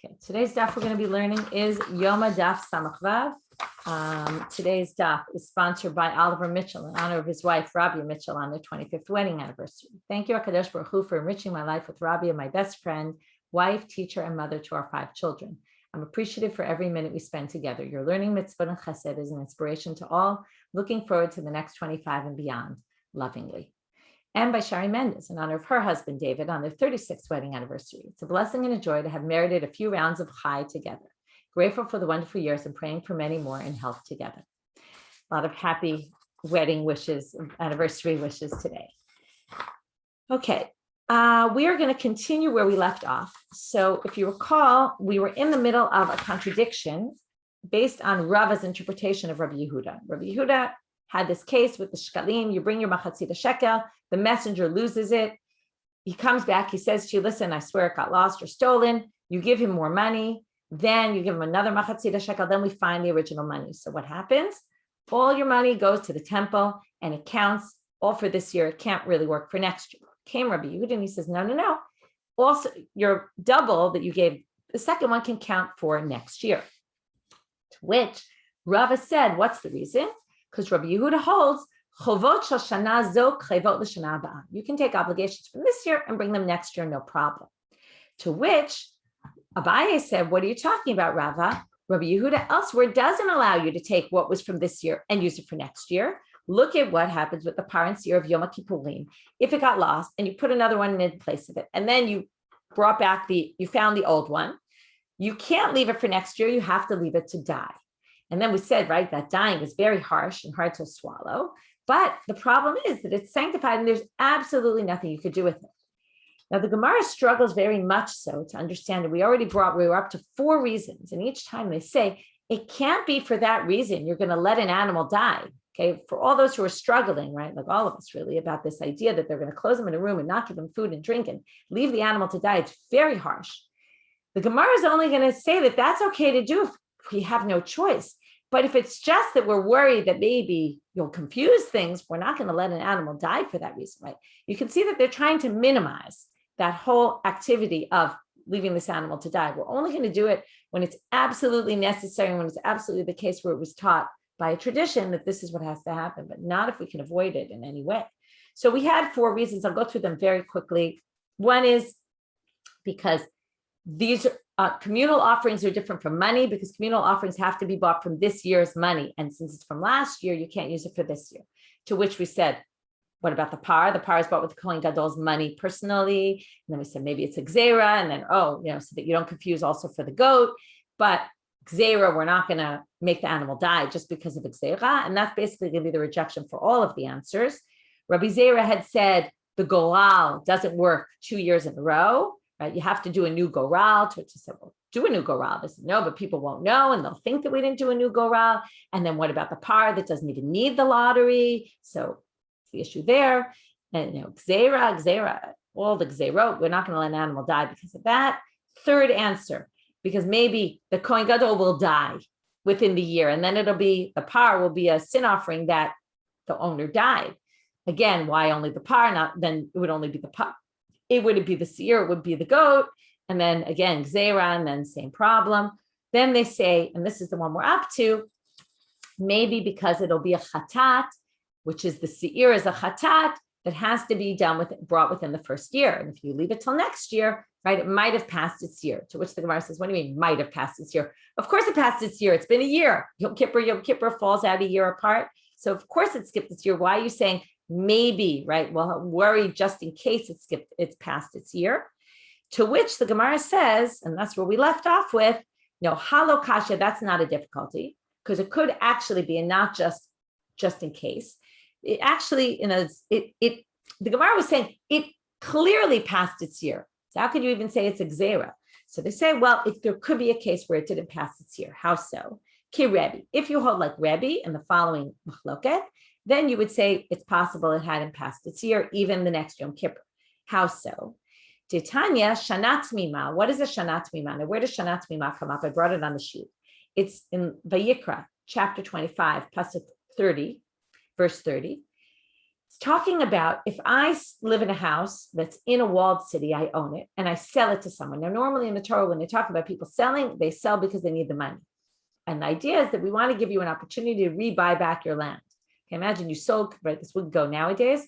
Okay, today's daf we're going to be learning is Yoma daf Samach Vav. Today's daf is sponsored by Oliver Mitchell in honor of his wife, Rabia Mitchell, on their 25th wedding anniversary. Thank you, HaKadosh Baruch Hu, for enriching my life with Rabia, my best friend, wife, teacher, and mother to our 5 children. I'm appreciative for every minute we spend together. Your learning mitzvah and chesed is an inspiration to all. Looking forward to the next 25 and beyond. Lovingly. And by Shari Mendez in honor of her husband, David, on their 36th wedding anniversary. It's a blessing and a joy to have merited a few rounds of chai together. Grateful for the wonderful years and praying for many more in health together. A lot of happy wedding wishes, anniversary wishes today. Okay, we are going to continue where we left off. So if you recall, we were in the middle of a contradiction based on Rava's interpretation of Rabbi Yehuda. Rabbi Yehuda had this case with the shkalim. You bring your machatzita shekel, the messenger loses it. He comes back, he says to you, listen, I swear it got lost or stolen. You give him more money, then you give him another machatzita shekel, then we find the original money. So what happens? All your money goes to the temple and it counts all for this year. It can't really work for next year. Came Rabbi Yehuda and he says, no. Also, your double that you gave, the second one can count for next year. To which Rava said, what's the reason? Because Rabbi Yehuda holds, you can take obligations from this year and bring them next year, no problem. To which Abaye said, what are you talking about, Rava? Rabbi Yehuda elsewhere doesn't allow you to take what was from this year and use it for next year. Look at what happens with the parents' year of Yoma Kippurim. If it got lost and you put another one in place of it, and then you brought back you found the old one, you can't leave it for next year. You have to leave it to die. And then we said, right, that dying is very harsh and hard to swallow. But the problem is that it's sanctified and there's absolutely nothing you could do with it. Now, the Gemara struggles very much so to understand that we were up to 4 reasons. And each time they say, it can't be for that reason you're going to let an animal die. Okay, for all those who are struggling, right, like all of us really, about this idea that they're going to close them in a room and not give them food and drink and leave the animal to die, it's very harsh. The Gemara is only going to say that that's okay to do if we have no choice. But if it's just that we're worried that maybe you'll confuse things, we're not going to let an animal die for that reason, right? You can see that they're trying to minimize that whole activity of leaving this animal to die. We're only going to do it when it's absolutely necessary, when it's absolutely the case where it was taught by a tradition that this is what has to happen, but not if we can avoid it in any way. So we had 4 reasons. I'll go through them very quickly. One is because these communal offerings are different from money, because communal offerings have to be bought from this year's money. And since it's from last year, you can't use it for this year. To which we said, what about the par? The par is bought with the Kohen Gadol's money personally. And then we said, maybe it's a gzeira. And then, so that you don't confuse also for the goat. But gzeira, we're not going to make the animal die just because of a gzeira. And that's basically going to be the rejection for all of the answers. Rabbi Zera had said the goral doesn't work 2 years in a row. Right? You have to do a new goral, to which I said, well, do a new goral. They said, no, but people won't know, and they'll think that we didn't do a new goral. And then what about the par that doesn't even need the lottery? So the issue there. And, gzeira, all the gzeirot, we're not going to let an animal die because of that. Third answer, because maybe the Kohen Gadol will die within the year, and then the par will be a sin offering that the owner died. Again, why only the par? Then it would only be the par. It wouldn't be the seer, it would be the goat. And then again, gzeira, and then same problem. Then they say, and this is the one we're up to, maybe because it'll be a chatat, which is the seer is a chatat that has to be brought within the first year. And if you leave it till next year, right, it might have passed its year. To which the Gemara says, what do you mean might have passed its year? Of course it passed its year. It's been a year. Yom Kippur falls out a year apart. So of course it skipped its year. Why are you saying maybe, right? Well, worry just in case it's past its year. To which the Gemara says, and that's where we left off with, halo kasha, that's not a difficulty, because it could actually be, and not just in case. It actually, the Gemara was saying it clearly passed its year. So how could you even say it's a gzeira? So they say, well, there could be a case where it didn't pass its year. How so? Ki Rebbe. If you hold like Rebbe in the following machloket, then you would say it's possible it hadn't passed its year, even the next Yom Kippur. How so? Titania, Shanat Mima. What is a Shanat Mima? Now, where does Shanat Mima come up? I brought it on the sheet. It's in Vayikra, chapter 25, pasuk 30, verse 30. It's talking about if I live in a house that's in a walled city, I own it, and I sell it to someone. Now, normally in the Torah, when they talk about people selling, they sell because they need the money. And the idea is that we want to give you an opportunity to rebuy back your land. Okay, imagine you sold, right? This wouldn't go nowadays,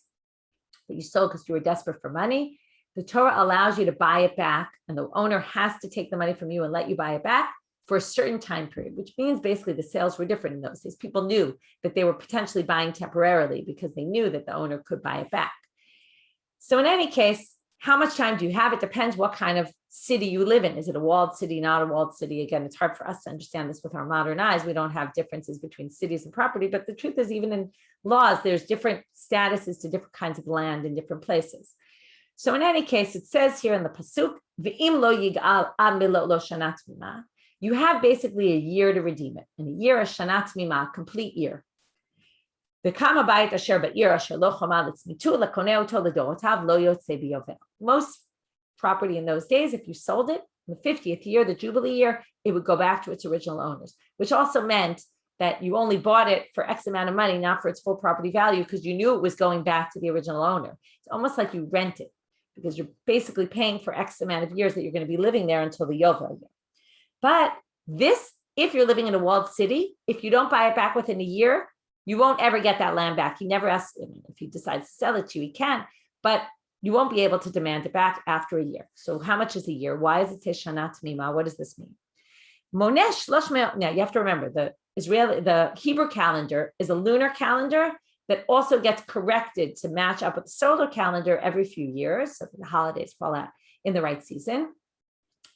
but you sold because you were desperate for money. The Torah allows you to buy it back, and the owner has to take the money from you and let you buy it back for a certain time period, which means basically the sales were different in those days. People knew that they were potentially buying temporarily because they knew that the owner could buy it back. So in any case, how much time do you have? It depends what kind of city you live in. Is it a walled city, not a walled city? Again, it's hard for us to understand this with our modern eyes. We don't have differences between cities and property, but the truth is, even in laws, there's different statuses to different kinds of land in different places. So in any case, it says here in the pasuk, "V'im lo yigal ad milot lo shana tmima." You have basically a year to redeem it. And a year, a shana tmima, complete year. Most property in those days, if you sold it in the 50th year, the Jubilee year, it would go back to its original owners, which also meant that you only bought it for X amount of money, not for its full property value, because you knew it was going back to the original owner. It's almost like you rent it, because you're basically paying for X amount of years that you're going to be living there until the Yovel year. But this, if you're living in a walled city, if you don't buy it back within a year, you won't ever get that land back. He never asks, if he decides to sell it to you, he can, but you won't be able to demand it back after a year. So how much is a year? Why does it say shana tmima? What does this mean? Monesh loshmel. Now you have to remember the Hebrew calendar is a lunar calendar that also gets corrected to match up with the solar calendar every few years. So the holidays fall out in the right season.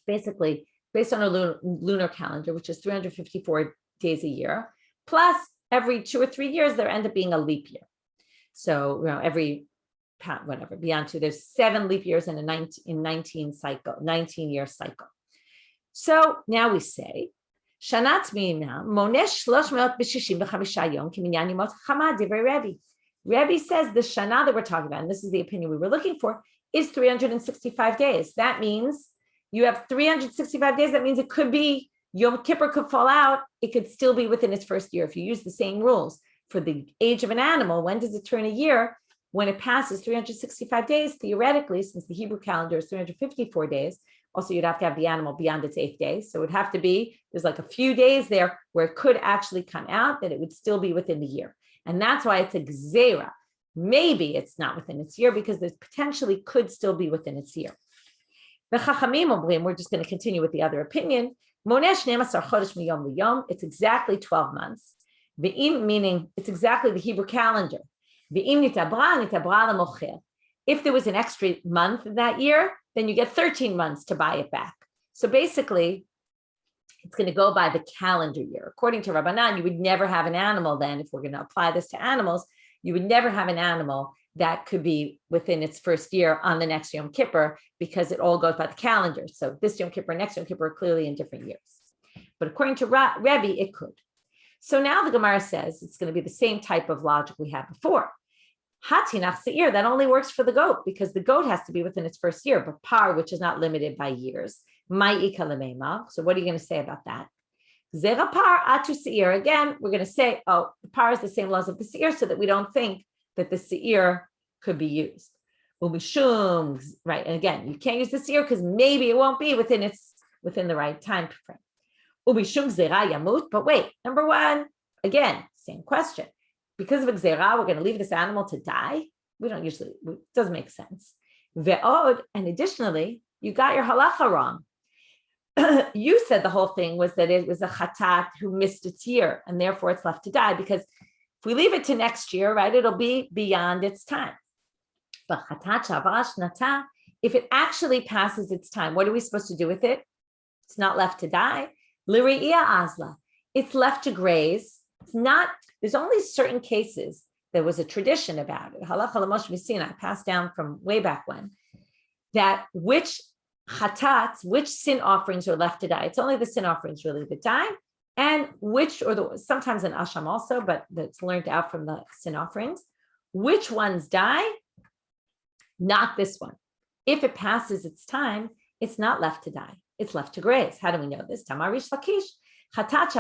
Basically, based on a lunar calendar, which is 354 days a year, plus every 2 or 3 years, there end up being a leap year. So, every beyond 2, there's 7 leap years in a 19-year cycle. So now we say, Shanat Mina, Monesh 365 yom kiminyan yimot chama divrei Rebbe. Rebbe says the Shana that we're talking about, and this is the opinion we were looking for, is 365 days. That means you have 365 days. That means it could be Yom Kippur could fall out. It could still be within its first year. If you use the same rules for the age of an animal, when does it turn a year? When it passes 365 days, theoretically, since the Hebrew calendar is 354 days, also you'd have to have the animal beyond its 8th day. So it would have to be, there's like a few days there where it could actually come out, that it would still be within the year. And that's why it's a gzeira. Maybe it's not within its year because there potentially could still be within its year. The Chachamim Omrim, we're just going to continue with the other opinion. Monesh 12 chodesh miyom liyom. It's exactly 12 months. Ve'im, meaning it's exactly the Hebrew calendar. Ve'im nitabra lemocher. If there was an extra month in that year, then you get 13 months to buy it back. So basically, it's going to go by the calendar year. According to Rabbanit, you would never have an animal then, if we're going to apply this to animals, you would never have an animal that could be within its first year on the next Yom Kippur, because it all goes by the calendar. So this Yom Kippur, next Yom Kippur are clearly in different years. But according to Rebbe, it could. So now the Gemara says it's going to be the same type of logic we had before. Hatinach seir, that only works for the goat, because the goat has to be within its first year, but par, which is not limited by years. Ma'ika lemema. So what are you going to say about that? Zera par atu seir. Again, we're going to say, the par is the same laws of the seir, so that we don't think that the seir could be used. Umishum, right? And again, you can't use the seir because maybe it won't be within the right time frame. Umishum zera yamut. But wait, number one, again, same question. Because of Gzera, we're going to leave this animal to die. It doesn't make sense. Ve'od, and additionally, you got your halacha wrong. You said the whole thing was that it was a chatat who missed its year, and therefore it's left to die, because if we leave it to next year, right, it'll be beyond its time. But chatat shavash nata, if it actually passes its time, what are we supposed to do with it? It's not left to die. Liri'ia azla, it's left to graze. It's not, there's only certain cases. There was a tradition about it. Halacha l'Moshe Messina, passed down from way back when, that which chatats, which sin offerings are left to die. It's only the sin offerings really that die, and sometimes an asham also, but that's learned out from the sin offerings. Which ones die? Not this one. If it passes its time, it's not left to die. It's left to graze. How do we know this? Tamarish Lakish. That's a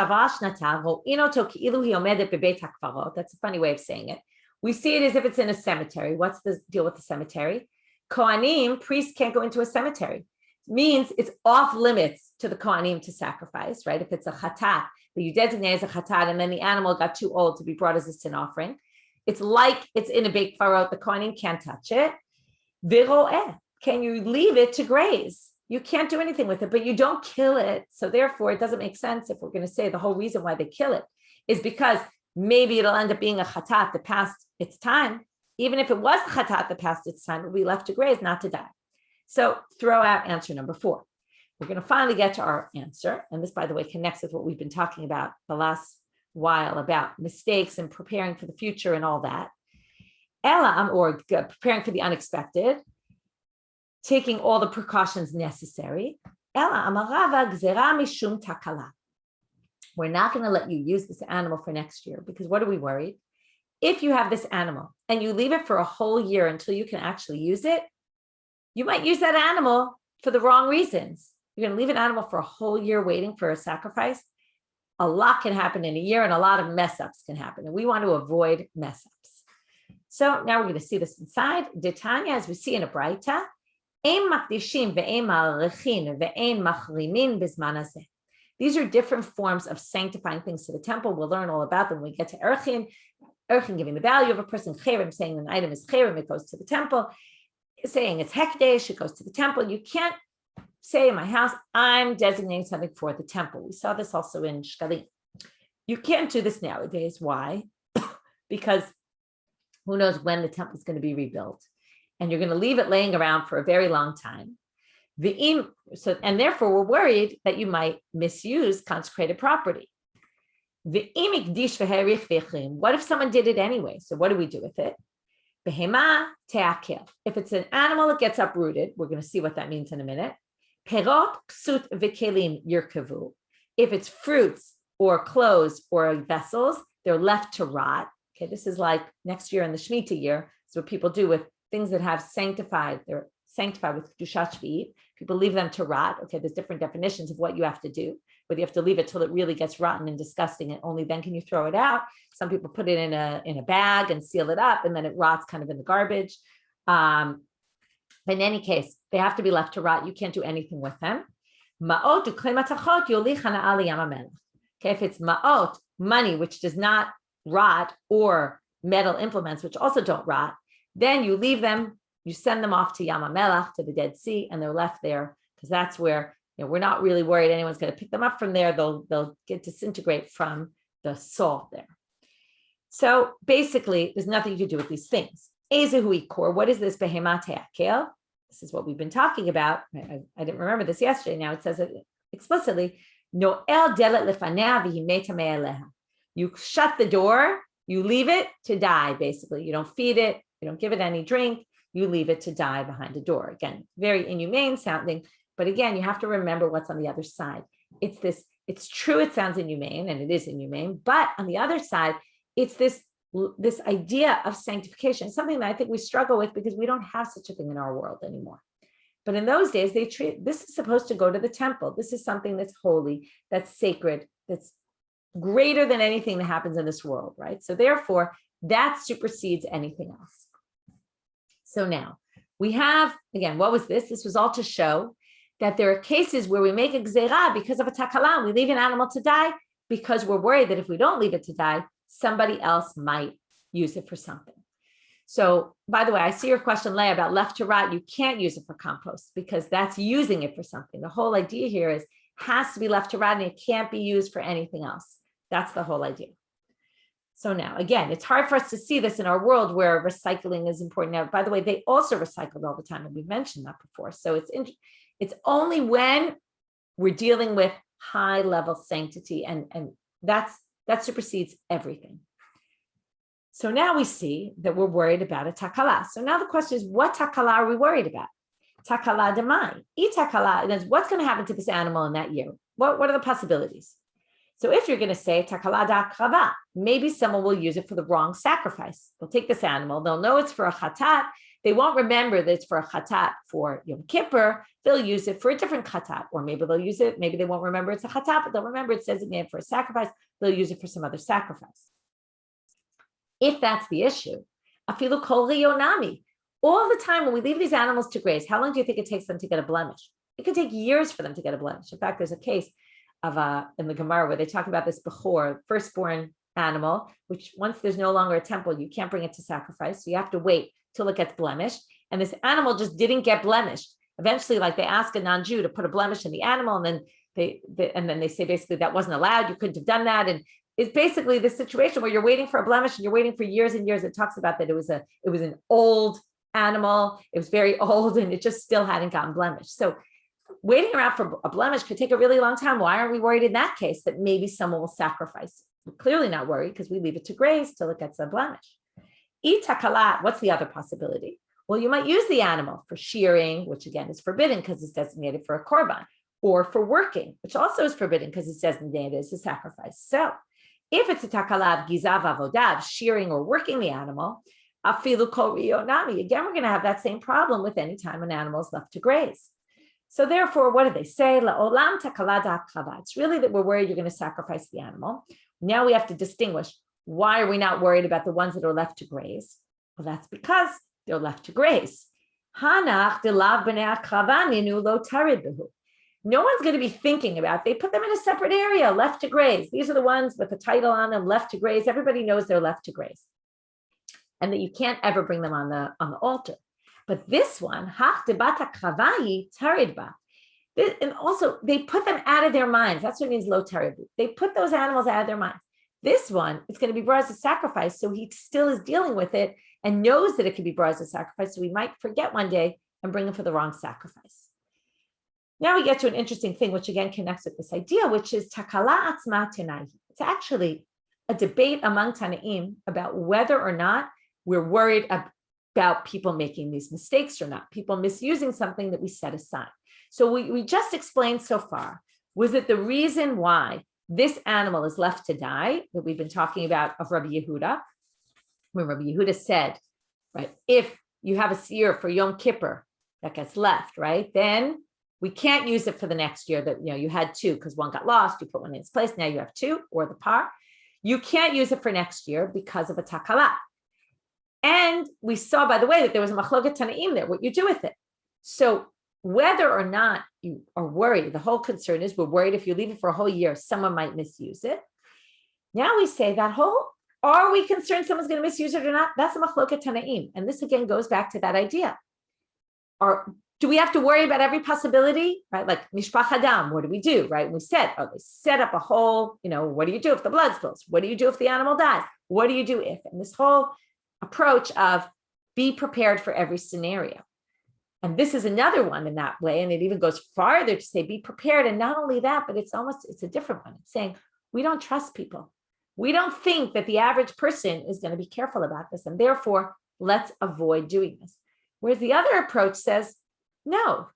funny way of saying it. We see it as if it's in a cemetery. What's the deal with the cemetery? Kohanim, priests can't go into a cemetery. It means it's off limits to the Kohanim to sacrifice, right? If it's a chatat that you designate as a chatat and then the animal got too old to be brought as a sin offering, it's like it's in a big farot. The Kohanim can't touch it. Viro'eh, can you leave it to graze? You can't do anything with it, but you don't kill it. So therefore, it doesn't make sense if we're going to say the whole reason why they kill it is because maybe it'll end up being a chatat that passed its time. Even if it was a chatat that passed its time, it'll be left to graze, not to die. So throw out answer number 4. We're going to finally get to our answer. And this, by the way, connects with what we've been talking about the last while about mistakes and preparing for the future and all that. Elam, or preparing for the unexpected, taking all the precautions necessary. Ela amarava gzera mishum takala. We're not going to let you use this animal for next year because what are we worried? If you have this animal and you leave it for a whole year until you can actually use it, you might use that animal for the wrong reasons. You're going to leave an animal for a whole year waiting for a sacrifice. A lot can happen in a year and a lot of mess ups can happen. And we want to avoid mess ups. So now we're going to see this inside. Detanya, as we see in a Braita, these are different forms of sanctifying things to the temple. We'll learn all about them when we get to Erchin. Erchin giving the value of a person. Cherem saying an item is cherem, it goes to the temple. Saying it's hekdesh, it goes to the temple. You can't say in my house, I'm designating something for the temple. We saw this also in Shkalim. You can't do this nowadays. Why? Because who knows when the temple is going to be rebuilt. And you're going to leave it laying around for a very long time. And therefore, we're worried that you might misuse consecrated property. What if someone did it anyway? So what do we do with it? If it's an animal that gets uprooted, we're going to see what that means in a minute. If it's fruits or clothes or vessels, they're left to rot. Okay, this is like next year in the Shemitah year. So what people do with things that have sanctified, they're sanctified with Kedushat Shvi'it. People leave them to rot. Okay, there's different definitions of what you have to do. Whether you have to leave it till it really gets rotten and disgusting, and only then can you throw it out. Some people put it in a bag and seal it up, and then it rots kind of in the garbage. In any case, they have to be left to rot. You can't do anything with them. Okay, if it's ma'ot, money, which does not rot, or metal implements, which also don't rot, then you leave them, you send them off to Yam HaMelech, to the Dead Sea, and they're left there because that's where, we're not really worried anyone's going to pick them up from there. They'll get disintegrate from the salt there. So basically, there's nothing you can do with these things. Ezehu ikor, what is this behemat he'akel? This is what we've been talking about. I didn't remember this yesterday. Now it says it explicitly. Noel delet lefanea v'himei tamei aleha. You shut the door, you leave it to die, basically. You don't feed it, you don't give it any drink, you leave it to die behind the door. Again, very inhumane sounding, but again, you have to remember what's on the other side. It's true, it sounds inhumane, and it is inhumane, but on the other side, it's this idea of sanctification, something that I think we struggle with because we don't have such a thing in our world anymore. But in those days, this is supposed to go to the temple. This is something that's holy, that's sacred, that's greater than anything that happens in this world, right? So therefore, that supersedes anything else. So now we have, again, what was this? This was all to show that there are cases where we make a gzerah because of a takala. We leave an animal to die because we're worried that if we don't leave it to die, somebody else might use it for something. So, by the way, I see your question, Leah, about left to rot. You can't use it for compost because that's using it for something. The whole idea here is has to be left to rot and it can't be used for anything else. That's the whole idea. So now, again, it's hard for us to see this in our world where recycling is important. Now, by the way, they also recycled all the time, and we've mentioned that before. So it's only when we're dealing with high-level sanctity, and that supersedes everything. So now we see that we're worried about a takala. So now the question is, what takala are we worried about? Takala demai. Takala is what's going to happen to this animal in that year? What are the possibilities? So if you're going to say takala da krava, maybe someone will use it for the wrong sacrifice. They'll take this animal, they'll know it's for a chatat. They won't remember that it's for a chatat for Yom Kippur. They'll use it for a different chatat, or maybe they'll use it. Maybe they won't remember it's a chatat, but they'll remember it's designated for a sacrifice. They'll use it for some other sacrifice. If that's the issue, Afilu kol rionami. All the time when we leave these animals to graze, how long do you think it takes them to get a blemish? It could take years for them to get a blemish. In fact, there's a case of in the Gemara where they talk about this bechor, firstborn animal, which once there's no longer a temple, you can't bring it to sacrifice. So you have to wait till it gets blemished. And this animal just didn't get blemished. Eventually, like they ask a non-Jew to put a blemish in the animal, and then they say basically that wasn't allowed. You couldn't have done that. And it's basically this situation where you're waiting for a blemish and you're waiting for years and years. It talks about that it was an old animal. It was very old and it just still hadn't gotten blemished. So waiting around for a blemish could take a really long time. Why aren't we worried in that case that maybe someone will sacrifice? We're clearly not worried because we leave it to graze till it gets a blemish. Itakalat, what's the other possibility? Well, you might use the animal for shearing, which again is forbidden because it's designated for a korban, or for working, which also is forbidden because it's designated as a sacrifice. So if it's a takalat gizav avodav, shearing or working the animal, afilu kol rionami, again, we're going to have that same problem with any time an animal is left to graze. So therefore, what do they say? La'olam takalat ha'klava. It's really that we're worried you're going to sacrifice the animal. Now we have to distinguish, why are we not worried about the ones that are left to graze? Well, that's because they're left to graze. Hanach delav b'nei ha'klava ninu lo tarid behu. No one's going to be thinking about, they put them in a separate area, left to graze. These are the ones with the title on them, left to graze. Everybody knows they're left to graze. And that you can't ever bring them on the altar. But this one, hach debata kravayi taridba. And also, they put them out of their minds. That's what it means, lo taribu. They put those animals out of their minds. This one, it's going to be brought as a sacrifice, so he still is dealing with it and knows that it can be brought as a sacrifice, so he might forget one day and bring him for the wrong sacrifice. Now we get to an interesting thing, which again connects with this idea, which is takala atzma tenai. It's actually a debate among Tanaim about whether or not we're worried about people making these mistakes or not, people misusing something that we set aside. So we just explained so far was that the reason why this animal is left to die, that we've been talking about of Rabbi Yehuda, when Rabbi Yehuda said, right, if you have a Shiur for Yom Kippur that gets left, right, then we can't use it for the next year that, you had two because one got lost, you put one in its place, now you have two, or the par. You can't use it for next year because of a takala. And we saw, by the way, that there was a machloket tanaim there, what you do with it. So whether or not you are worried, the whole concern is we're worried if you leave it for a whole year, someone might misuse it. Now we say that are we concerned someone's going to misuse it or not? That's a machloket tanaim. And this again goes back to that idea. Do we have to worry about every possibility, right? Like mishpach adam, what do we do, right? And we said, they set up a whole, what do you do if the blood spills? What do you do if the animal dies? What do you do if? And this whole approach of be prepared for every scenario. And this is another one in that way. And it even goes farther to say, be prepared. And not only that, but it's a different one. It's saying, we don't trust people. We don't think that the average person is going to be careful about this. And therefore, let's avoid doing this. Whereas the other approach says, no,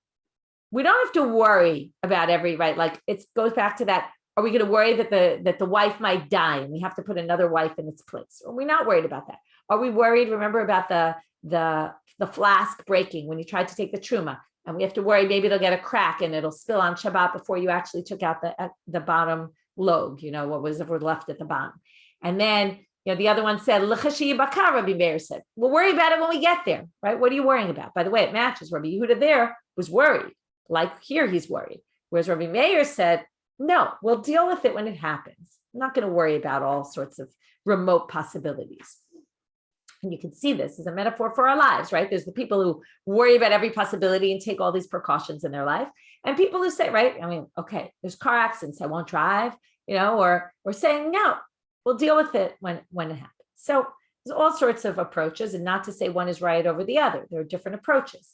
we don't have to worry about right. Like it goes back to that. Are we going to worry that the wife might die and we have to put another wife in its place? Are we not worried about that? Are we worried? Remember about the flask breaking when you tried to take the truma, and we have to worry maybe it'll get a crack and it'll spill on Shabbat before you actually took out the bottom log, what was ever left at the bottom. And then the other one said, Rabbi Meir said, we'll worry about it when we get there, right? What are you worrying about? By the way, it matches. Rabbi Yehuda there was worried. Like here, he's worried. Whereas Rabbi Meir said, no, we'll deal with it when it happens. I'm not going to worry about all sorts of remote possibilities. And you can see this as a metaphor for our lives, right? There's the people who worry about every possibility and take all these precautions in their life. And people who say, right, okay, there's car accidents, I won't drive, or we're saying, no, we'll deal with it when it happens. So there's all sorts of approaches, and not to say one is right over the other. There are different approaches.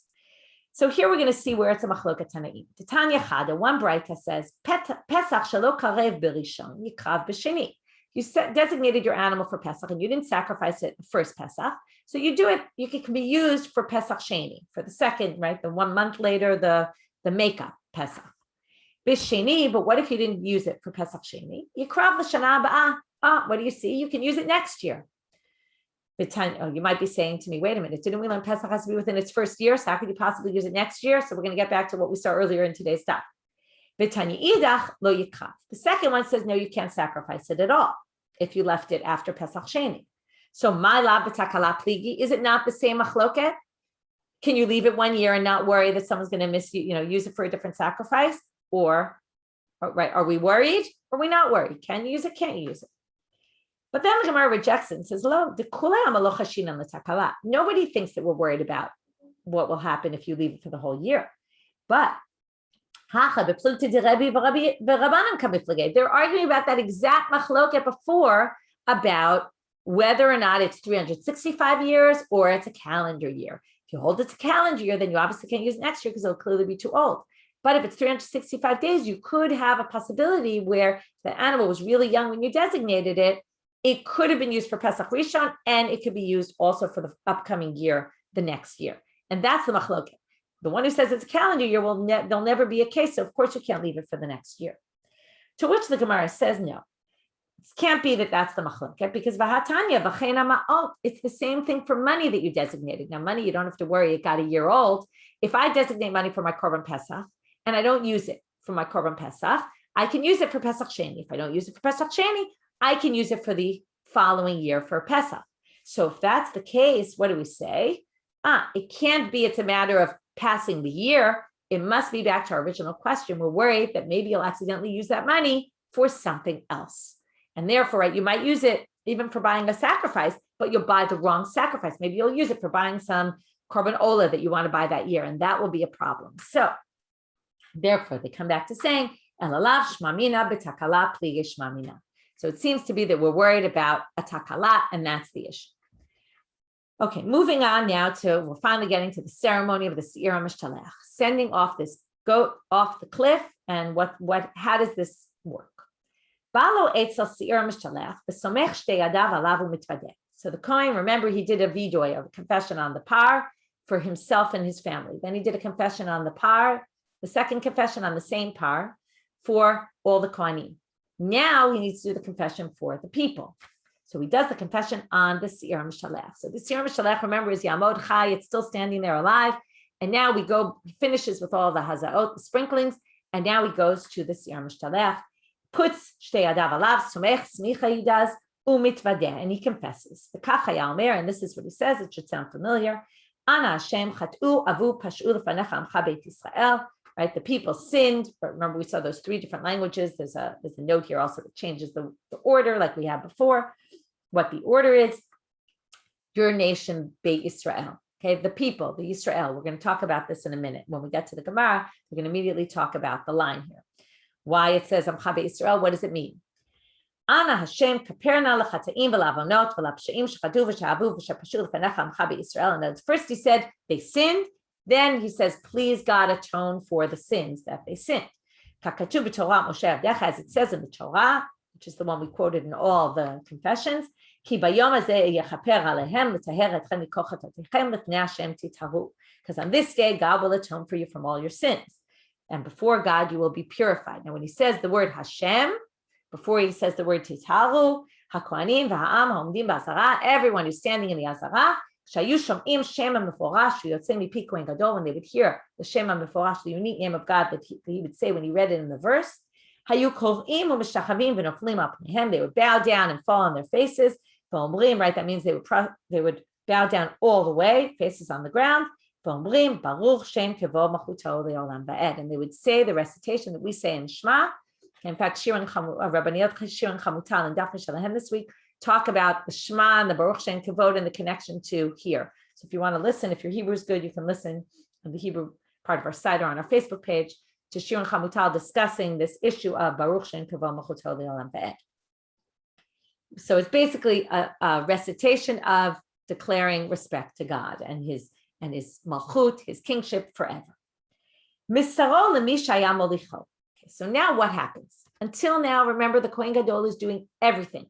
So here we're going to see where it's a machloket tanaim. Tanya Chada, one Braita says, Pesach shelo karev berishon, yikrav b'sheni. You designated your animal for Pesach and you didn't sacrifice it the first Pesach. So you do it, it can be used for Pesach Sheni, for the second, right? The 1 month later, the makeup Pesach. B'sheni, but what if you didn't use it for Pesach Sheni? Yikrav l'shana ba'ah. What do you see? You can use it next year. You might be saying to me, wait a minute, didn't we learn Pesach has to be within its first year? So how could you possibly use it next year? So we're going to get back to what we saw earlier in today's stuff. The second one says, no, you can't sacrifice it at all if you left it after Pesach Sheni. So my la b'takala pligi, is it not the same machloket? Can you leave it 1 year and not worry that someone's going to use it for a different sacrifice? Or, right, are we worried? Or are we not worried? Can you use it? Can't you use it? But then the Gemara rejects it and says, nobody thinks that we're worried about what will happen if you leave it for the whole year. But they're arguing about that exact machloket before, about whether or not it's 365 years or it's a calendar year. If you hold it to calendar year, then you obviously can't use it next year because it'll clearly be too old. But if it's 365 days, you could have a possibility where the animal was really young when you designated it. It could have been used for Pesach Rishon, and it could be used also for the upcoming year, the next year. And that's the machloket. The one who says it's a calendar year, there'll never be a case. So of course you can't leave it for the next year. To which the Gemara says, no, it can't be that that's the machloket, because v'hatanya v'chein ma'ot, it's the same thing for money that you designated. Now money, you don't have to worry, it got a year old. If I designate money for my Korban Pesach and I don't use it for my Korban Pesach, I can use it for Pesach Sheni. If I don't use it for Pesach Sheni, I can use it for the following year for Pesach. So if that's the case, what do we say? It can't be it's a matter of passing the year. It must be back to our original question. We're worried that maybe you'll accidentally use that money for something else. And therefore, right, you might use it even for buying a sacrifice, but you'll buy the wrong sacrifice. Maybe you'll use it for buying some Korban Ola that you want to buy that year, and that will be a problem. So therefore, they come back to saying, Elalav shmamina b'takala pligi shmamina. So it seems to be that we're worried about a takala, and that's the issue. Okay, moving on now we're finally getting to the ceremony of the Shiur HaMishtalech, sending off this goat off the cliff, and how does this work? So the Kohen, remember, he did a vidoy, a confession on the par for himself and his family. Then he did a confession on the par, the second confession on the same par for all the Kohanim. Now he needs to do the confession for the people. So he does the confession on the Shiur HaMishtalech. So the Shiur HaMishtalech, remember, is Yamod Chai, it's still standing there alive. And now he finishes with all the hazaot, the sprinklings, and now he goes to the Shiur HaMishtalech, puts shtei yadav alav, somech, smicha he does, umitvadeh, and he confesses. The kach haya omer, and this is what he says, it should sound familiar. Ana Hashem chatu avu pashu lefanecha amcha beit Yisrael. Right, the people sinned. But remember, we saw those 3 different languages. There's a note here also that changes the order, like we had before. What the order is: your nation, Beit Yisrael. Okay, the people, the Yisrael. We're going to talk about this in a minute. When we get to the Gemara, we're going to immediately talk about the line here. Why it says Amcha Beit Yisrael? What does it mean? Ana Hashem kaperna lechata'im v'lavonot v'lapsha'im shechadu v'shavu v'shapashu l'fanecha Amcha Beit Yisrael. And first he said they sinned. Then he says, please God atone for the sins that they sinned. As it says in the Torah, which is the one we quoted in all the confessions, because on this day, God will atone for you from all your sins. And before God, you will be purified. Now, when he says the word Hashem, before he says the word Titaru, HaKohanim v'ha'am ha'omdim b'azara, everyone who's standing in the Azara, when they would hear the Shem HaMeforash, the unique name of God that he would say when he read it in the verse, they would bow down and fall on their faces. Right, that means they would bow down all the way, faces on the ground. And they would say the recitation that we say in Shema. In fact, Shiur and Rabbanit, Shiur and Chamutal, and Daf Shalahem this week talk about the Shema and the Baruch Shem Kavod and the connection to here. So if you want to listen, if your Hebrew is good, you can listen on the Hebrew part of our site or on our Facebook page to Shiur and Chamutal discussing this issue of Baruch Shem Kavod Machuto Le'olam Va'ed. So it's basically a recitation of declaring respect to God and his malchut, his kingship forever. Misaro l'mi shaya molicho. So now what happens? Until now, remember, the Kohen Gadol is doing everything.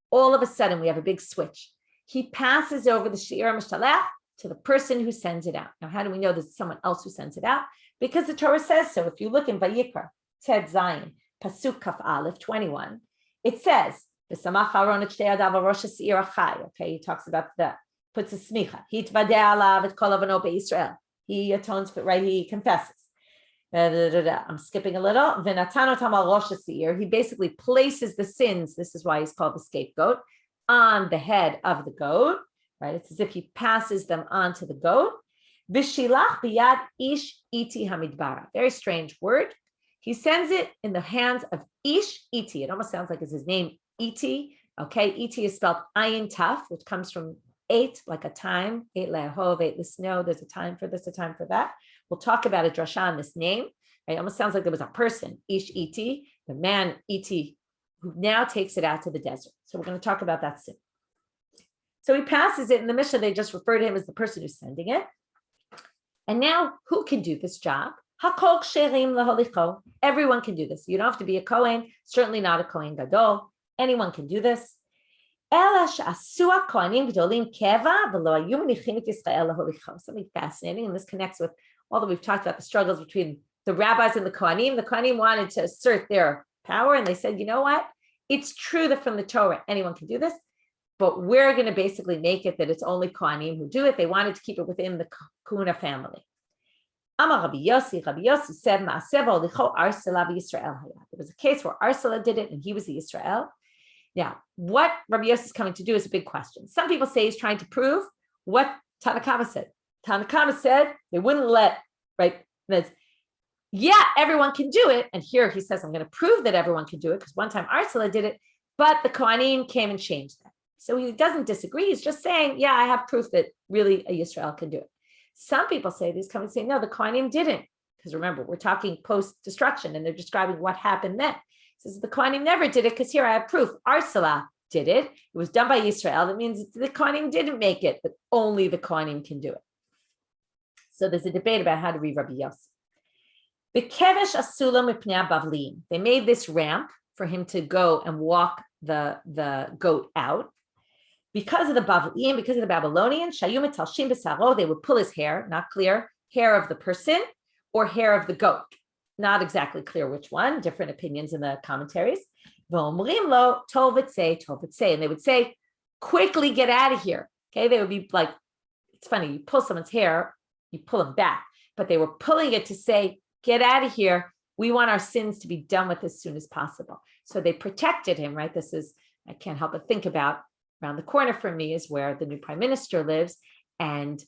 All of a sudden, we have a big switch. He passes over the Shiur HaMishtalech to the person who sends it out. Now, how do we know there's someone else who sends it out? Because the Torah says so. If you look in Vayikra, Ted Zion, Pasuk Kaf Aleph 21, it says, V'samach Aaron et shtei yadav al rosh ha'se'ir achai. Okay, he talks about that. Puts a smicha. Hitvadeh alav et kol avonot be'Yisrael. He atones for, right? He confesses. I'm skipping a little. He basically places the sins, this is why he's called the scapegoat, on the head of the goat, right? It's as if he passes them on to the goat. V'shilach biyad ish iti hamidbara. Very strange word. He sends it in the hands of ish iti. It almost sounds like it's his name, iti. Okay, iti is spelled ayin taf, which comes from eight, like a time, eight le'ahov, eight l'sno. There's a time for this, a time for that. We'll talk about a drasha on this name. It almost sounds like there was a person, ish iti, the man iti, who now takes it out to the desert. So we're going to talk about that soon. So he passes it in the Mishnah. They just refer to him as the person who's sending it. And now, who can do this job? Hakol ksherim laholicho. Everyone can do this. You don't have to be a Kohen, certainly not a Kohen Gadol. Anyone can do this. Something fascinating, and this connects with all that we've talked about, the struggles between the rabbis and the Kohanim. The Kohanim wanted to assert their power, and they said, you know what? It's true that from the Torah, anyone can do this, but we're going to basically make it that it's only Kohanim who do it. They wanted to keep it within the Kahuna family. Amar Rabbi Yossi said, there was a case where Arsala did it, and he was the Yisrael. Now, what Rabbi Yossi is coming to do is a big question. Some people say he's trying to prove what Tanakama said. Tanakama said they wouldn't let, right? Yeah, everyone can do it. And here he says, I'm going to prove that everyone can do it because one time Arsala did it, but the Kohanim came and changed that. So he doesn't disagree. He's just saying, yeah, I have proof that really a Yisrael can do it. Some people say, these come and say, no, the Kohanim didn't. Because remember, we're talking post-destruction and they're describing what happened then. He says the Kohanim never did it because here I have proof. Arsala did it. It was done by Yisrael. That means the Kohanim didn't make it, but only the Kohanim can do it. So there's a debate about how to read Rabbi Yossi. The Kevesh Asulam Mipnei Bavlim. They made this ramp for him to go and walk the goat out. Because of the Bavlim, because of the Babylonians, Shayum Talshim B'Saro, they would pull his hair, not clear, hair of the person or hair of the goat. Not exactly clear which one, different opinions in the commentaries. V'omrim lo tov v'tzei, and they would say, quickly get out of here. Okay, they would be like, it's funny, you pull someone's hair, you pull them back, but they were pulling it to say, get out of here. We want our sins to be done with as soon as possible. So they protected him, right? This is, I can't help but think about, around the corner from me is where the new prime minister lives, and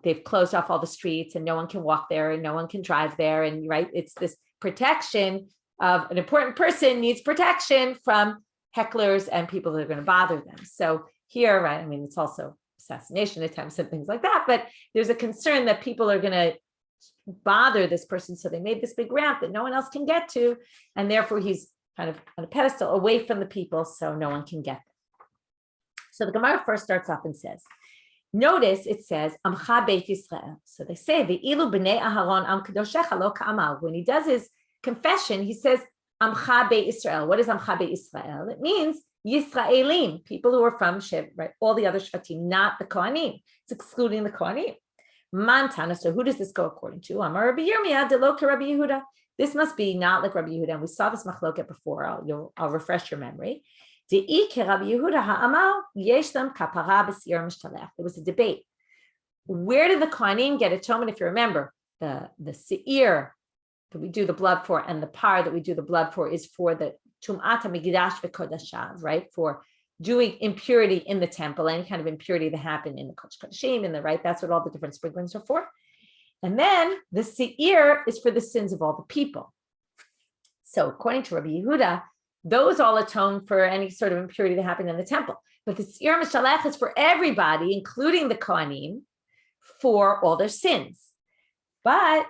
they've closed off all the streets and no one can walk there and no one can drive there. And right, it's this protection of an important person needs protection from hecklers and people that are going to bother them. So here, right, I mean, it's also assassination attempts and things like that, but there's a concern that people are going to bother this person. So they made this big ramp that no one else can get to. And therefore he's kind of on a pedestal away from the people so no one can get there. So the Gemara first starts off and says, notice it says, Amcha Beit Yisrael. So they say, Ve'ilu b'nei Aharon am kadoshecha lo ka'amal. When he does his confession, he says, Amcha Beit Yisrael. What is Amcha Beit Yisrael? It means Yisraelim, people who are from Shev, right? All the other Shvatim, not the Kohanim. It's excluding the Kohanim. Mantana, so who does this go according to? Amar Rabbi Yirmiyah delo Rabbi Yehuda. This must be not like Rabbi Yehuda. And we saw this machloket before. I'll refresh your memory. There was a debate. Where did the Kohanim get atonement? If you remember, the Seir that we do the blood for and the par that we do the blood for is for the Tum'at HaMikdash v'Kodashav, right? For doing impurity in the temple, any kind of impurity that happened in the Kodesh Kodashim, in the right, that's what all the different sprinklings are for. And then the Seir is for the sins of all the people. So according to Rabbi Yehuda, those all atone for any sort of impurity that happened in the temple. But the Seir Mishalech is for everybody, including the Kohanim, for all their sins. But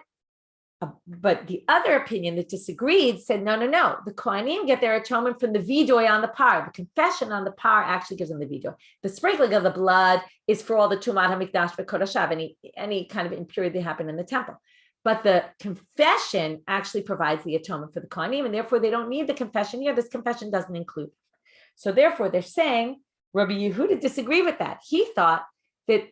the other opinion that disagreed said, no. The Kohanim get their atonement from the vidoy on the par. The confession on the par actually gives them the vidoy. The sprinkling of the blood is for all the Tumat HaMikdash v'Kodashav, any kind of impurity that happened in the temple. But the confession actually provides the atonement for the Kohanim, and therefore they don't need the confession here. This confession doesn't include. So therefore they're saying, Rabbi Yehuda disagreed with that. He thought that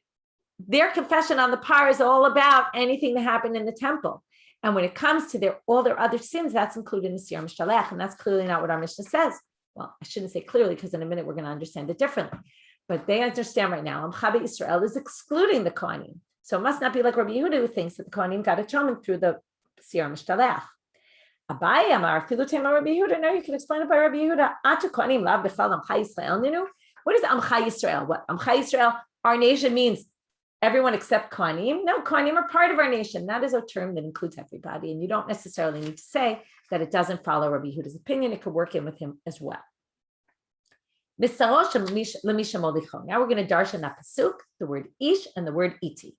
their confession on the par is all about anything that happened in the temple. And when it comes to all their other sins, that's included in the Seir Mishalech, and that's clearly not what our Mishnah says. Well, I shouldn't say clearly, because in a minute we're going to understand it differently. But they understand right now, Amcha Beit Yisrael is excluding the Kohanim. So it must not be like Rabbi Yehuda, who thinks that the Kohanim got atonement through the Seir Mishalech. Abaye Amar Filu Tema Rabbi Yehuda. No, you can explain it by Rabbi Yehuda. Atu Kohanim lav b'chal Amcha Yisrael ninu. What is Amcha Yisrael? What Amcha Yisrael, our nation, means everyone except Kohanim? No, Kohanim are part of our nation. That is a term that includes everybody. And you don't necessarily need to say that it doesn't follow Rabbi Yehuda's opinion. It could work in with him as well. Now we're going to darshan that pasuk, the word ish and the word iti.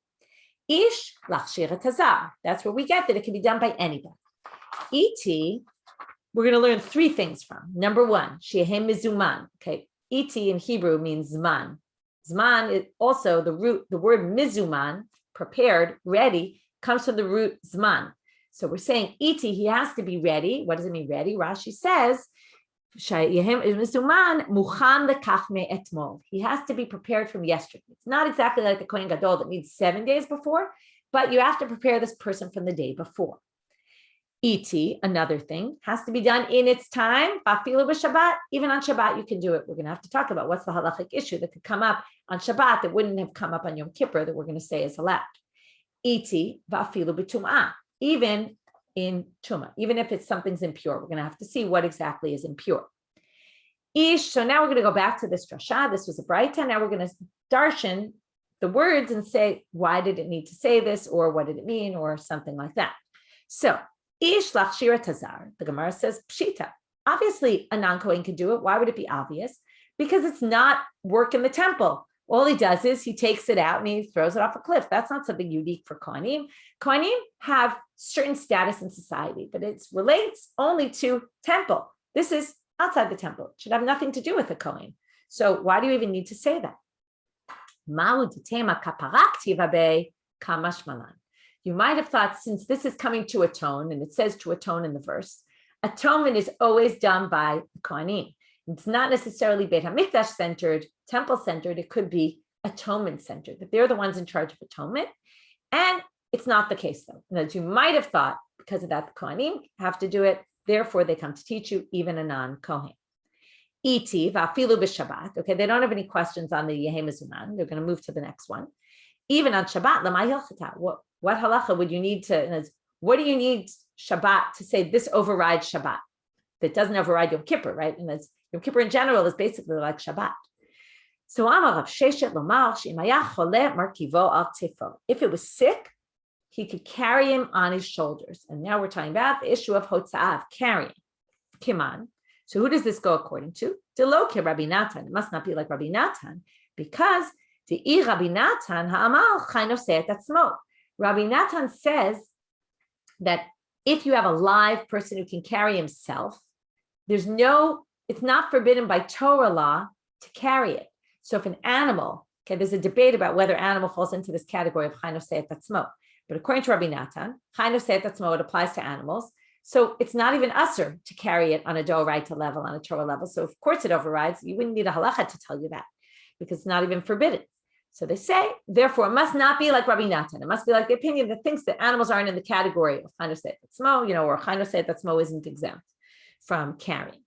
Ish lachshir tazar. That's where we get that it can be done by anybody. Iti, we're going to learn three things from. Number one, shehem mizuman. Okay, iti in Hebrew means zman. Zman is also the root, the word mizuman, prepared, ready, comes from the root zman. So we're saying iti, he has to be ready. What does it mean ready? Rashi says, he has to be prepared from yesterday. It's not exactly like the Kohen Gadol that needs 7 days before, but you have to prepare this person from the day before. Iti, another thing, has to be done in its time. Shabbat, even on Shabbat, you can do it. We're going to have to talk about what's the halachic issue that could come up on Shabbat that wouldn't have come up on Yom Kippur that we're going to say is allowed. Iti, vafilu b'tum'ah, even in Tuma, even if it's something's impure, we're going to have to see what exactly is impure. Ish, so now we're going to go back to this drasha. This was a Braita. Now we're going to darshan the words and say, why did it need to say this, or what did it mean, or something like that. So, ish lachshira tazar, the Gemara says, pshita. Obviously, a non-Kohen can do it. Why would it be obvious? Because it's not work in the temple. All he does is he takes it out and he throws it off a cliff. That's not something unique for Kohanim. Kohanim have certain status in society, but it relates only to temple. This is outside the temple. It should have nothing to do with the Kohen. So why do you even need to say that? You might have thought, since this is coming to atone, and it says to atone in the verse, atonement is always done by the Kohanim. It's not necessarily Beit HaMikdash centered, temple centered. It could be atonement centered, that they're the ones in charge of atonement. And it's not the case, though. And as you might have thought, because of that, the Kohanim have to do it. Therefore, they come to teach you, even a non-Kohen. Iti va'afilu b'Shabbat. Okay, they don't have any questions on the Yehem Mizuman. They're going to move to the next one. Even on Shabbat, l'ma hilchata. What halacha would you need to? What do you need Shabbat to say this overrides Shabbat? That doesn't override Yom Kippur, right? And that's Yom Kippur in general is basically like Shabbat. So Amar Rav Sheshet Lomar Shemaya Chole Markivo Al Tifo. If it was sick, he could carry him on his shoulders. And now we're talking about the issue of Hotza'ah, carrying. Kiman. So who does this go according to? Deloke Rabbi Natan. It must not be like Rabbi Natan, because the Rabbi Natan Ha'amal Chaynov Se'et Atzmo. Rabbi Natan says that if you have a live person who can carry himself, it's not forbidden by Torah law to carry it. So if an animal, okay, there's a debate about whether animal falls into this category of Chaynov Se'et Atzmo. But according to Rabbi Natan, Chaynov Se'et Atzmo, it applies to animals. So it's not even usher to carry it on a Doraita level, on a Torah level. So of course it overrides. You wouldn't need a halacha to tell you that, because it's not even forbidden. So they say, therefore, it must not be like Rabbi Natan. It must be like the opinion that thinks that animals aren't in the category of Chaynov Se'et Atzmo, or Chaynov Se'et Atzmo isn't exempt from carrying.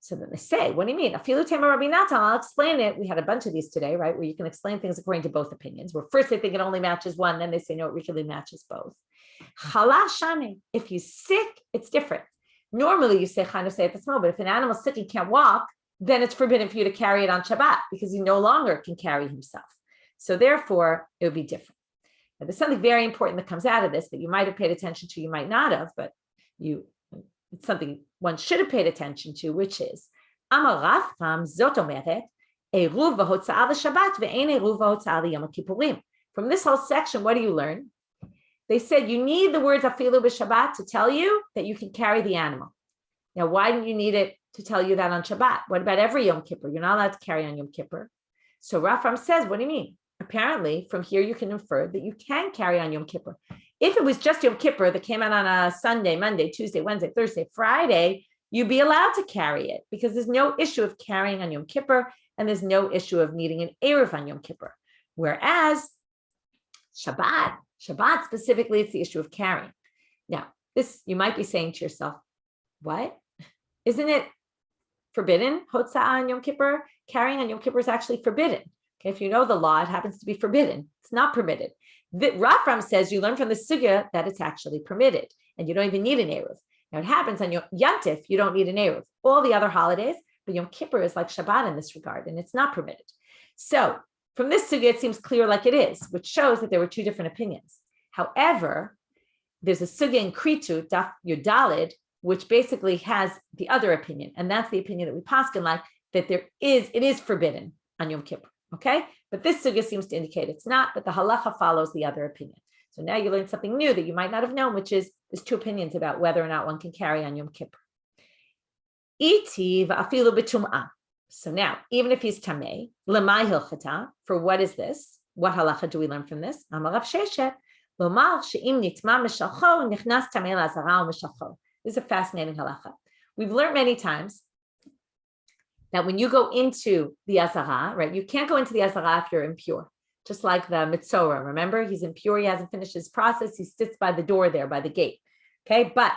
So then they say, what do you mean? Afilu tema Rabbi Natan, I'll explain it. We had a bunch of these today, right? Where you can explain things according to both opinions. Where first they think it only matches one, then they say, no, it really matches both. Halashane, if he's sick, it's different. Normally you say Chaynov Se'et Atzmo, but if an animal's sick and can't walk, then it's forbidden for you to carry it on Shabbat, because he no longer can carry himself. So therefore, it would be different. Now, there's something very important that comes out of this that you might have paid attention to, you might not have, but it's something one should have paid attention to, which is Amar Rav Cham Zot Omeret Eruv v'Hotza'ah l'Shabbat ve'ein Eruv v'Hotza'ah l'Yom Kippurim. From this whole section, what do you learn? They said you need the words Afilu b'Shabbat to tell you that you can carry the animal. Now, why didn't you need it to tell you that on Shabbat? What about every Yom Kippur? You're not allowed to carry on Yom Kippur. So Rav Cham says, what do you mean? Apparently, from here you can infer that you can carry on Yom Kippur. If it was just Yom Kippur that came out on a Sunday, Monday, Tuesday, Wednesday, Thursday, Friday, you'd be allowed to carry it, because there's no issue of carrying on Yom Kippur, and there's no issue of needing an Eruv on Yom Kippur. Whereas Shabbat specifically, it's the issue of carrying. Now, this, you might be saying to yourself, what? Isn't it forbidden? Hotza'ah on Yom Kippur? Carrying on Yom Kippur is actually forbidden. Okay, if you know the law, it happens to be forbidden. It's not permitted. Rav Cham says you learn from the sugya that it's actually permitted, and you don't even need an Eruv. Now it happens on your Yantif, you don't need an Eruv. All the other holidays, But Yom Kippur is like Shabbat in this regard, and it's not permitted. So from this sugya, it seems clear like it is, which shows that there were two different opinions. However, there's a sugya in Kritu, Daf Yudalid, which basically has the other opinion, and that's the opinion that we paskin like, that it is forbidden on Yom Kippur, okay? But this sugya seems to indicate it's not, but the halacha follows the other opinion. So now you learn something new that you might not have known, which is there's two opinions about whether or not one can carry on Yom Kippur. Iti va'afilu b'tum'ah. So now, even if he's tamei, lemai hilchata, for what is this? What halacha do we learn from this? Amar Rav Sheshet, lomar she'im nitma mishalcho nichnas tamei la'azara mishalcho. This is a fascinating halacha. We've learned many times that when you go into the azara, right, you can't go into the azara if you're impure. Just like the mitzora, remember, he's impure, he hasn't finished his process, he sits by the door there, by the gate, okay? But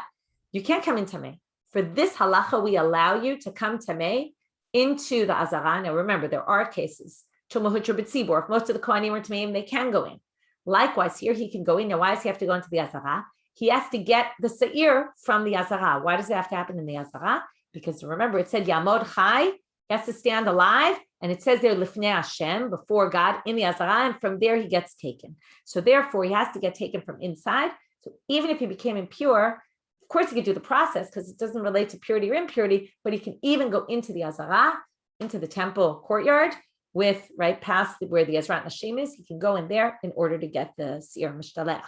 you can't come in tamei. For this halacha, we allow you to come tamei into the azara. Now remember, there are cases, if most of the kohanim are tameim, they can go in. Likewise, here he can go in. Now, why does he have to go into the azara? He has to get the seir from the azara. Why does it have to happen in the azara? Because remember, it said Yamod Chai, he has to stand alive, and it says there Lifnei Hashem, before God, in the azara, and from there he gets taken. So therefore, he has to get taken from inside. So even if he became impure, of course he could do the process because it doesn't relate to purity or impurity, but he can even go into the azara, into the temple courtyard, with right past where the Ezrat Nashim is. He can go in there in order to get the Seir Mishtalech.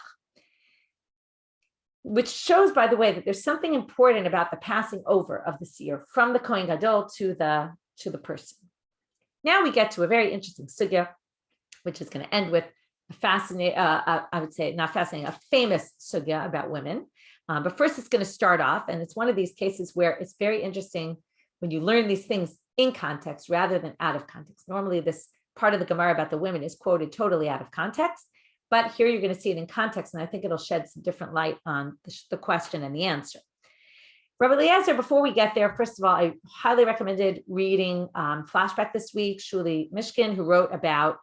Which shows, by the way, that there's something important about the passing over of the seer from the Kohen Gadol to the person. Now we get to a very interesting sugya, which is going to end with a fascinating, I would say not fascinating, a famous sugya about women. But first it's going to start off, and it's one of these cases where it's very interesting when you learn these things in context rather than out of context. Normally this part of the Gemara about the women is quoted totally out of context. But here you're going to see it in context, and I think it'll shed some different light on the question and the answer. Rabbi Eliezer, before we get there, first of all, I highly recommended reading Flashback this week, Shuli Mishkin, who wrote about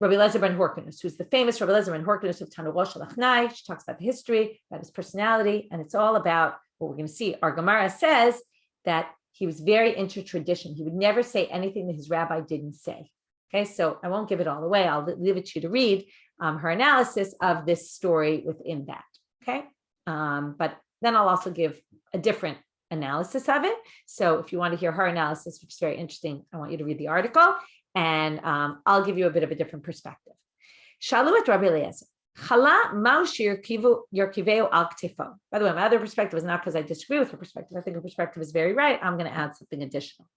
Rabbi Eliezer ben Horkanus, who's the famous Rabbi Eliezer ben Horkanus of Tanurosh Alachnai. She talks about the history, about his personality, and it's all about what we're going to see. Our Gemara says that he was very into tradition. He would never say anything that his rabbi didn't say. Okay, so I won't give it all away. I'll leave it to you to read her analysis of this story within that. Okay, but then I'll also give a different analysis of it. So if you want to hear her analysis, which is very interesting, I want you to read the article, and I'll give you a bit of a different perspective. Shalu et Rabbi Eliezer. Chala ma'u yorkiveu al ktefo. By the way, my other perspective is not because I disagree with her perspective. I think her perspective is very right. I'm going to add something additional.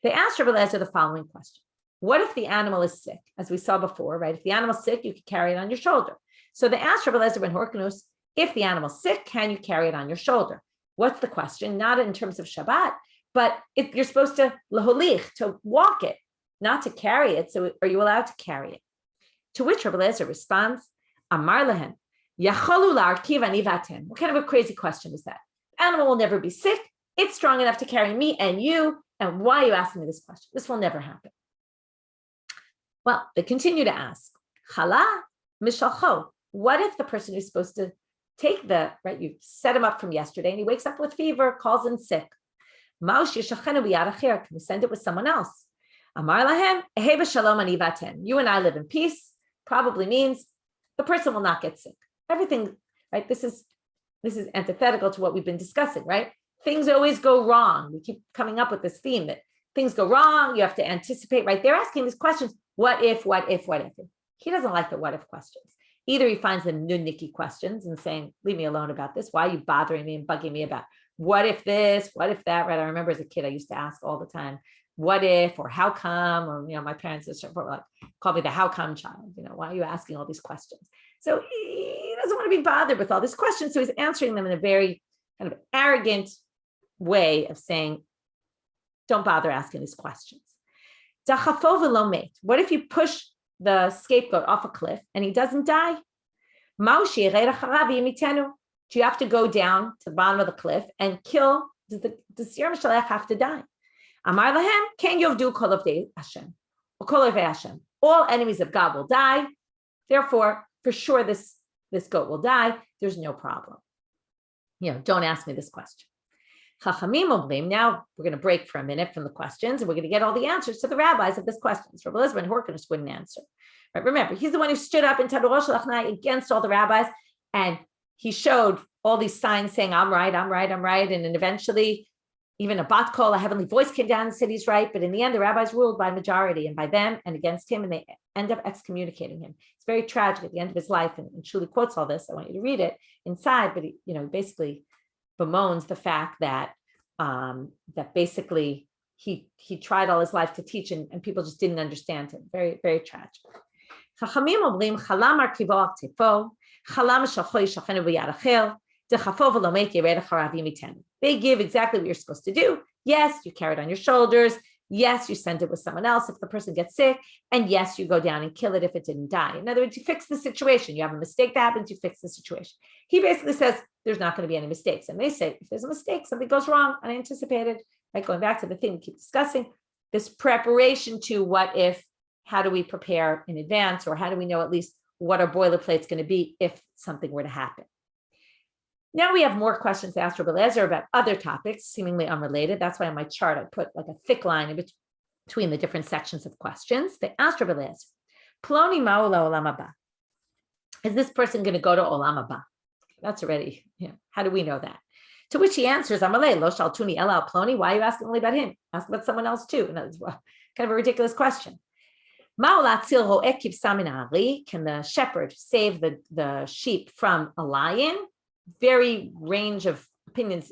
They asked Rabbi Eliezer the following question. What if the animal is sick? As we saw before, right? If the animal's sick, you can carry it on your shoulder. So they asked Rabbi Eliezer ben Horkanus, if the animal's sick, can you carry it on your shoulder? What's the question? Not in terms of Shabbat, but if you're supposed to leholich, to walk it, not to carry it. So are you allowed to carry it? To which Rabbi Eliezer responds, Amar lahem, yacholu la'arkiv ani vatem. What kind of a crazy question is that? The animal will never be sick. It's strong enough to carry me and you. And why are you asking me this question? This will never happen. Well, they continue to ask, Chala mishalcho. What if the person who's supposed to take right, you set him up from yesterday and he wakes up with fever, calls in sick. Can we send it with someone else? Amar lahem, eheva shalom ani vatem. You and I live in peace, probably means the person will not get sick. Everything, right? This is antithetical to what we've been discussing, right? Things always go wrong. We keep coming up with this theme that things go wrong. You have to anticipate, right? They're asking these questions. What if, what if, what if? He doesn't like the what if questions. Either he finds them nudnicky questions and saying, leave me alone about this. Why are you bothering me and bugging me about what if this, what if that, right? I remember as a kid, I used to ask all the time, what if, or how come, or, my parents were like, call me the how come child. Why are you asking all these questions? So he doesn't want to be bothered with all these questions. So he's answering them in a very kind of arrogant way of saying, don't bother asking these questions. What if you push the scapegoat off a cliff and he doesn't die? Do you have to go down to the bottom of the cliff and kill? Does the Seir Mishalech have to die? Amar lahem, ken yovdu kol ovdei Hashem, or kol ovdei Hashem. All enemies of God will die. Therefore, for sure, this goat will die. There's no problem. Don't ask me this question. Chachamim omrim. Now we're going to break for a minute from the questions, and we're going to get all the answers to the rabbis of this questions. Rabbi Eliezer ben Horkonos wouldn't answer. Right? Remember, he's the one who stood up in Tadorosh Lachnai against all the rabbis, and he showed all these signs saying, I'm right. And then eventually, even a bat kol, a heavenly voice came down and said he's right. But in the end, the rabbis ruled by majority and by them and against him, and they end up excommunicating him. It's very tragic at the end of his life. And Shuli quotes all this. I want you to read it inside, but he, basically bemoans the fact that that basically he tried all his life to teach, and people just didn't understand him. Very, very tragic. Chachamim omrim chalam arkivo al tefo, chalam shalcho yishachenu b'yad achel. They give exactly what you're supposed to do. Yes, you carry it on your shoulders. Yes, you send it with someone else if the person gets sick. And yes, you go down and kill it if it didn't die. In other words, you fix the situation. You have a mistake that happens, you fix the situation. He basically says there's not going to be any mistakes. And they say if there's a mistake, something goes wrong, unanticipated, right? Going back to the thing we keep discussing, this preparation to what if, how do we prepare in advance, or how do we know at least what our boilerplate's going to be if something were to happen? Now we have more questions to ask Rabbi Eliezer about other topics, seemingly unrelated. That's why on my chart I put like a thick line in between the different sections of questions. They asked Rabbi Eliezer, Ploni ma'ula olam haba. Is this person going to go to olam haba? That's already, how do we know that? To which he answers, Amalei, lo shaltuni ela ploni. Why are you asking only about him? Ask about someone else too. And that's kind of a ridiculous question. Can the shepherd save the sheep from a lion? Very wide range of opinions,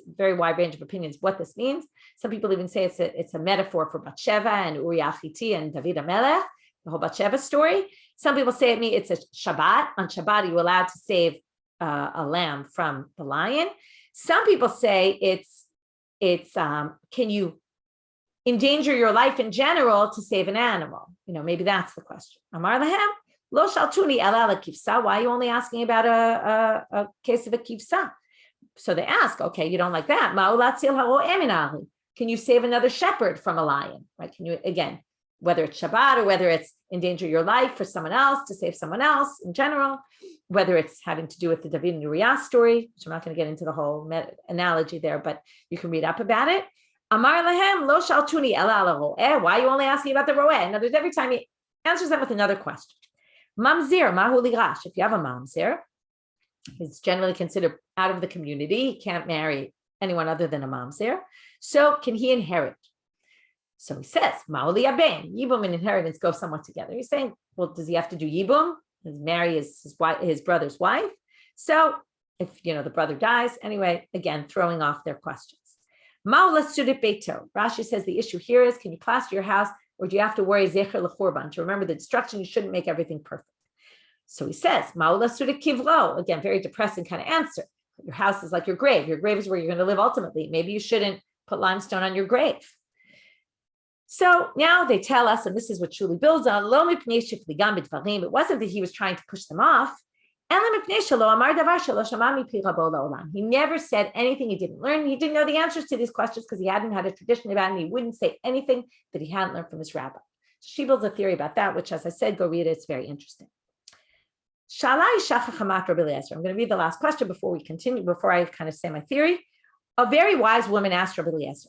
what this means. Some people even say it's a metaphor for Bathsheba and Uriah Hitti and David HaMelech, the whole Bathsheba story. Some people say it's a Shabbat. On Shabbat, you're allowed to save a lamb from the lion. Some people say it's can you endanger your life in general to save an animal? Maybe that's the question. Amar lahem. Lo shaltuni ela kivsa. Why are you only asking about a case of a kivsa? So they ask, okay, you don't like that. Can you save another shepherd from a lion? Right? Can you, again, whether it's Shabbat or whether it's endanger your life for someone else, to save someone else in general, whether it's having to do with the David and Uriah story, which I'm not going to get into the whole analogy there, but you can read up about it. Amar lahem lo shaltuni ela ro'eh. Why are you only asking about the ro'eh? In other words, every time he answers them with another question. Mamzer, mahu ligash. If you have a mamzer, he's generally considered out of the community. He can't marry anyone other than a mamzer. So can he inherit? So he says, mahu liyaben. Yibum and inheritance go somewhat together. He's saying, well, does he have to do yibum? Marry his brother's wife? So if the brother dies, anyway, again, throwing off their questions. Mahu lasudit beito. Rashi says the issue here is, can you plaster your house? Or do you have to worry zecher lechurban to remember the destruction? You shouldn't make everything perfect. So he says, ma'ula suda kivro. Again, very depressing kind of answer. Your house is like your grave. Your grave is where you're going to live ultimately. Maybe you shouldn't put limestone on your grave. So now they tell us, and this is what Shuli builds on, lo mipnei shifligam b'dvarim. It wasn't that he was trying to push them off. He never said anything he didn't learn. He didn't know the answers to these questions because he hadn't had a tradition about it, and he wouldn't say anything that he hadn't learned from his rabbi. She builds a theory about that, which, as I said, go read it. It's very interesting. I'm going to read the last question before we continue, before I kind of say my theory. A very wise woman asked Rabbi Eliezer,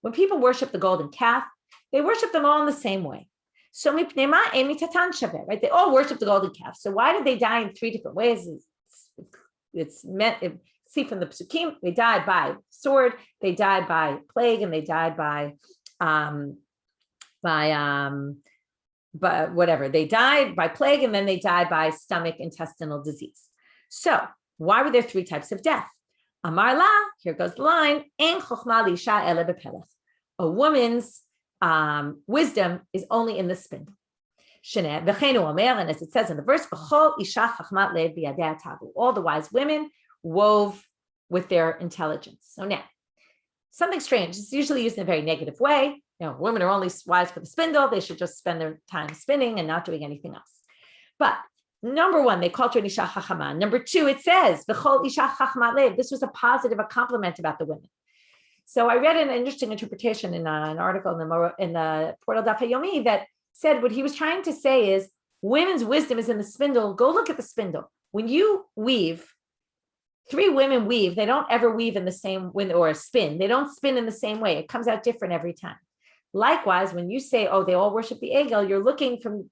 when people worship the golden calf, they worship them all in the same way. So right? They all worship the golden calf. So why did they die in three different ways? It's meant, see from the Psukim, they died by sword, they died by plague, and they died by whatever. They died by plague, and then they died by stomach intestinal disease. So why were there three types of death? Amar la, here goes the line, en chokhmah lisha ele bepelech. A woman's wisdom is only in the spindle. And as it says in the verse, all the wise women wove with their intelligence. So now, something strange. It's usually used in a very negative way. Women are only wise for the spindle. They should just spend their time spinning and not doing anything else. But number one, they called her Isha Chachama. Number two, it says, this was a positive, a compliment about the women. So I read an interesting interpretation in an article in the portal Daf Yomi that said what he was trying to say is women's wisdom is in the spindle. Go look at the spindle. When you weave, Three women weave. They don't ever weave in the same way, or spin. They don't spin in the same way. It comes out different every time. Likewise, when you say, oh, they all worship the Egel, you're looking from,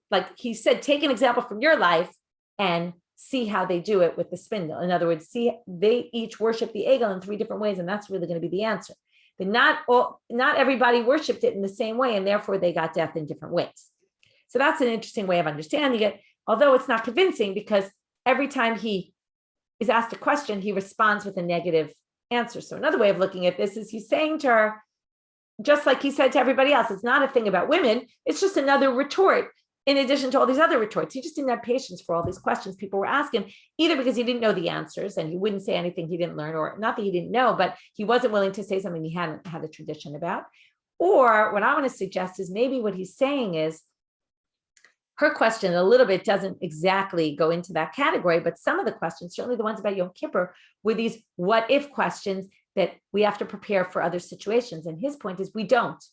like he said, take an example from your life and see how they do it with the spindle. In other words, see, they each worship the Egel in three different ways, and that's really going to be the answer. But not everybody worshipped it in the same way, and therefore they got death in different ways. So that's an interesting way of understanding it, although it's not convincing, because every time he is asked a question, he responds with a negative answer. So another way of looking at this is he's saying to her, just like he said to everybody else, it's not a thing about women, it's just another retort in addition to all these other retorts. He just didn't have patience for all these questions people were asking, either because he didn't know the answers and he wouldn't say anything he didn't learn, or not that he didn't know, but he wasn't willing to say something he hadn't had a tradition about. Or what I want to suggest is maybe what he's saying is, her question a little bit doesn't exactly go into that category, but some of the questions, certainly the ones about Yom Kippur, were these what if questions that we have to prepare for other situations. And his point is, we don't.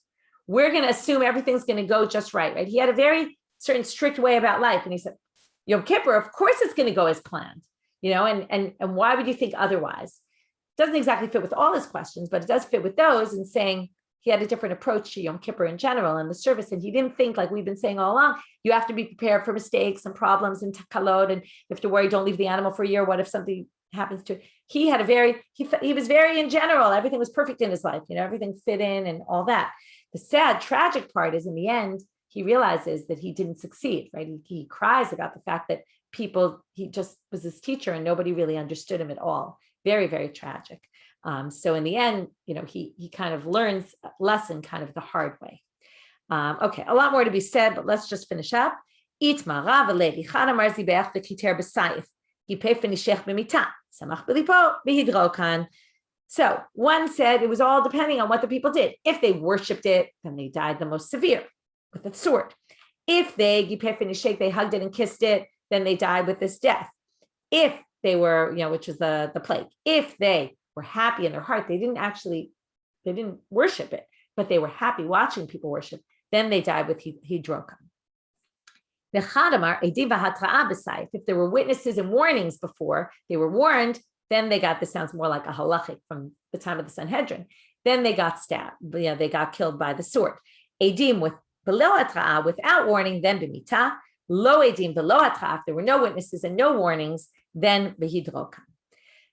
We're going to assume everything's going to go just right? He had a very certain strict way about life. And he said, Yom Kippur, of course it's going to go as planned, and why would you think otherwise? It doesn't exactly fit with all his questions, but it does fit with those, and saying he had a different approach to Yom Kippur in general and the service. And he didn't think, like we've been saying all along, you have to be prepared for mistakes and problems and takalot, and you have to worry, don't leave the animal for a year. What if something happens to it? He had he was very in general, everything was perfect in his life, everything fit in and all that. The sad, tragic part is in the end, he realizes that he didn't succeed, right? He cries about the fact that he just was his teacher and nobody really understood him at all. Very, very tragic. So in the end, he kind of learns a lesson kind of the hard way. Okay, a lot more to be said, but let's just finish up. So one said it was all depending on what the people did. If they worshipped it, then they died the most severe with the sword. If they hugged it and kissed it, then they died with this death. If they were, which is the plague. If they were happy in their heart, they didn't worship it, but they were happy watching people worship, then they died with hidrokan. If there were witnesses and warnings before, they were warned, then they got, this sounds more like a halachic from the time of the Sanhedrin, then they got stabbed, they got killed by the sword. Edim with below atra'a, without warning, then b'mita. Lo edim below atra'a, if there were no witnesses and no warnings, then behidrokan.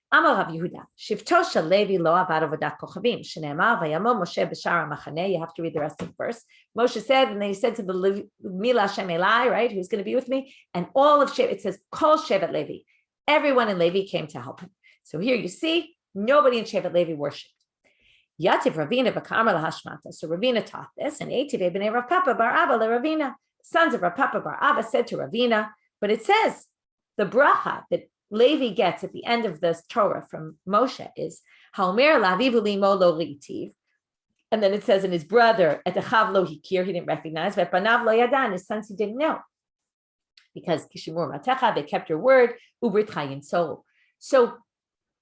Amar Rav Yehuda, Shivto shel Levi lo avad avodat kochavim, shene'emar vayamo Moshe b'shar ha'machaneh. You have to read the rest of the verse. Moshe said, and then he said to the Mila Hashem Elai, right, who's going to be with me, and all of Shevet, it says, Kol Shevet Levi. Everyone in Levi came to help him. So here you see, nobody in Shevet Levi worshipped. Yativ Ravina v'kamar lahashmata. So Ravina taught this, and Eitiv b'nei Rav Papa bar Abba leRavina. Sons of Rav Papa bar Abba said to Ravina, but it says the bracha that Levi gets at the end of this Torah from Moshe is Haomer lavivu limo lo ritiv, and then it says, in his brother at the chav lo hikir, he didn't recognize, but banav lo yadan, his sons he didn't know, because kishimur matecha, they kept your word, ubrit chayin soul. So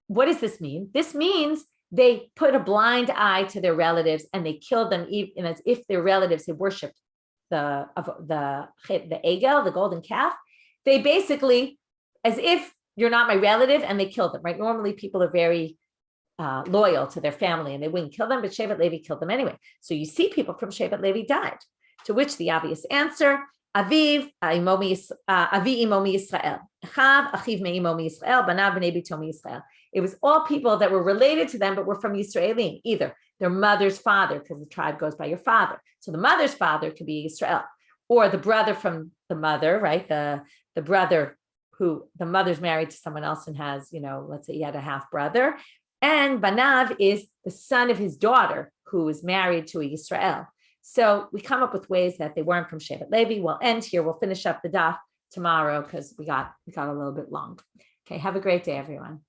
what does this mean? This means they put a blind eye to their relatives and they killed them, even as if their relatives had worshipped the egel, the golden calf. They basically, as if you're not my relative, and they killed them, right? Normally people are very loyal to their family and they wouldn't kill them, but Shevet Levi killed them anyway. So you see people from Shevet Levi died, to which the obvious answer, Aviv imomi Yisrael. Chav achiv me'imomi Yisrael, banav b'nei bitomi Yisrael. It was all people that were related to them, but were from Yisraelim, either their mother's father, because the tribe goes by your father. So the mother's father could be Yisrael, or the brother from the mother, right? The brother who the mother's married to someone else and has, let's say he had a half brother. And Banav is the son of his daughter who is married to a Yisrael. So we come up with ways that they weren't from Shevet Levi. We'll end here. We'll finish up the daf tomorrow because we got a little bit long. Okay, have a great day, everyone.